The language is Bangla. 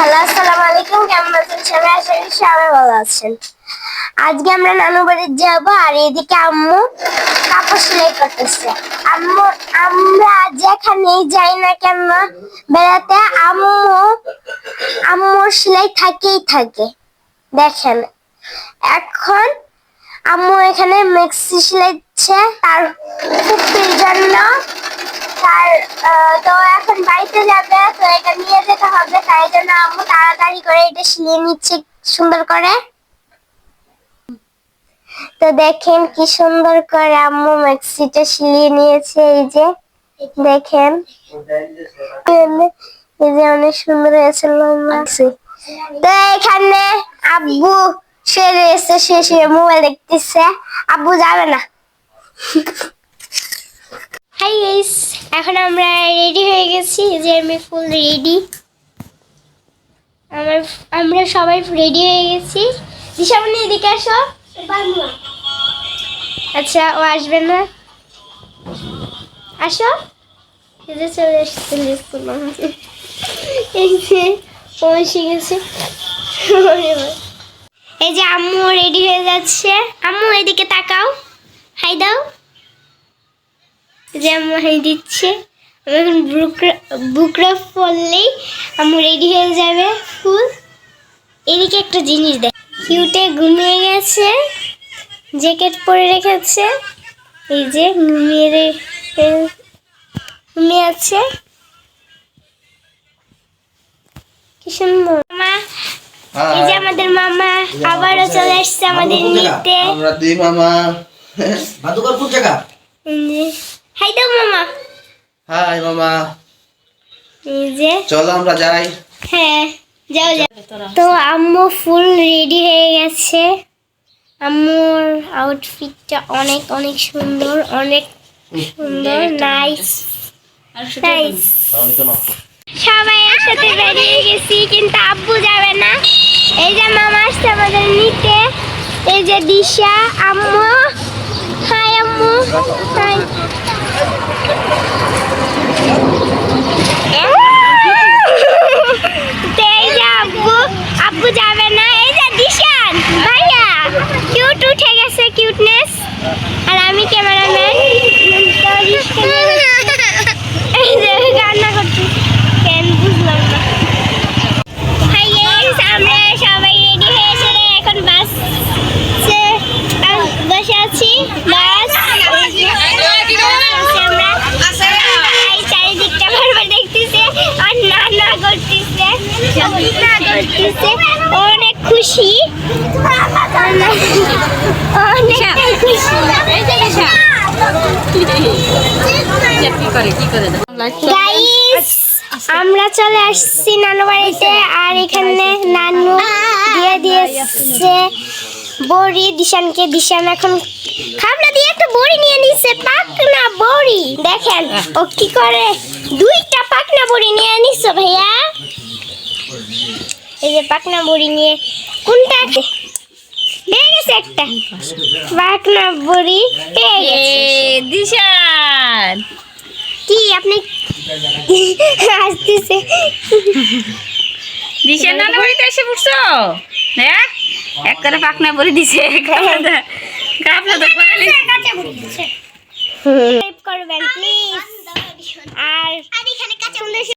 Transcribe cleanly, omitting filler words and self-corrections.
হ্যালো আসসালামু আলাইকুম, কেমন আছেন সবাই? আশা করি সবাই ভালো আছেন। আজকে আমরা নানু বাড়ি যাব, আর এদিকে আম্মু কাপড় সেলাই করতেছে। আমরা যেখানেই যাই না কেন বেড়াতে, আম্মুর সেলাই থাকেই থাকে। দেখেন এখন আম্মু এখানে মেক্সি সেলাইছে তার ফুপির জন্য। তো এখন বাড়িতে যাবে, তো এটা নিয়ে যেতে হবে, তাই জন্য আম্মু তাড়াতাড়ি করে এটা সিলিয়ে নিচ্ছে সুন্দর করে। তো দেখেন কি সুন্দর করে আম্মু মেক্সিটা সিলিয়ে নিয়েছে। এই যে দেখেন, এই যে অনেক সুন্দর হয়েছে মেক্সি। তো এখানে আব্বু শুয়ে রয়েছে, শুয়ে মোবাইল দেখতেছে। আব্বু যাবে না। হাই গাইস, এখন আমরা রেডি হয়ে গেছি। যে আমি ফুল রেডি, আমরা সবাই রেডি হয়ে গেছি। দিশামণি এদিকে আসো। আচ্ছা, ও আসবে না, আসো। এই যে চলে এসেছে, এই যে পৌঁছে গেছে। এই যে আম্মু রেডি হয়ে যাচ্ছে। আম্মু এদিকে তাকাও, হাই দাও। যে আম্মু হাই দিচ্ছে। এখন বুকরা পরলেই আম্মু রেডি হয়ে যাবে ফুল। এদিকে একটা জিনিস দেখ, কিউটে ঘুমিয়ে গেছে, জ্যাকেট পরে রেখেছে। এই যে ঘুমিয়ে আছে, কি সুন্দর। মা, এই যে আমাদের মামা আবারও চলে আসছে আমাদের নিতে। আমরা দুই মামা ভাদুকর কোন জায়গা? হাই দাও মামা। হাই মামা। এই যে চলো আমরা যাই। হ্যাঁ যাও যাও। তো আম্মু ফুল রেডি হয়ে গেছে। আম্মুর আউটফিটটা অনেক অনেক সুন্দর, অনেক সুন্দর, নাইস নাইস। সবাই একসাথে বেরিয়ে গেছি, কিন্তু আব্বু যাবে না। এই যে মামা আসছে আমাদের নিতে। এই যে দিশা, আম্মু, হাই আম্মু, হাই। আব্বু যাবে না। এই যে দিশান ভাইয়া কিউট উঠে গেছে, কিউটনেস। আর আমি ক্যামেরাম্যান, এই যে রান্না করছি কেন বুঝলাম না। হাই গাইস, আমরা সবাই রেডি হয়েছে, এখন বসে আছি। বাস চারিদিকটা বারবার দেখতেছে আর নানা করতেছে, অনেক খুশি, অনেক খুশি। গাইস, আমরা চলে আসছি নানু বাড়িতে, আর এখানে নানু দিয়ে দিয়েছে বড়ি দিশানকে। দিশান এখন খাবলা দিয়ে একটা বড়ি নিয়ে নিচ্ছে, পাকনা বড়ি। দেখেন ও কি করে, দুইটা পাকনা বড়ি নিয়ে নিচ্ছে ভাইয়া। এই যে পাকনা বড়ি নিয়ে, কোনটা পেয়ে গেছে, একটা পাকনা বড়ি পেয়ে গেছে দিশান। কি আপনি আসতেছে? দিশান নানা বাড়িতে এসে পড়ছো? হ্যাঁ, এক করে পাকনা বড়ি দিছে। সাবস্ক্রাইব করবেন প্লিজ। আর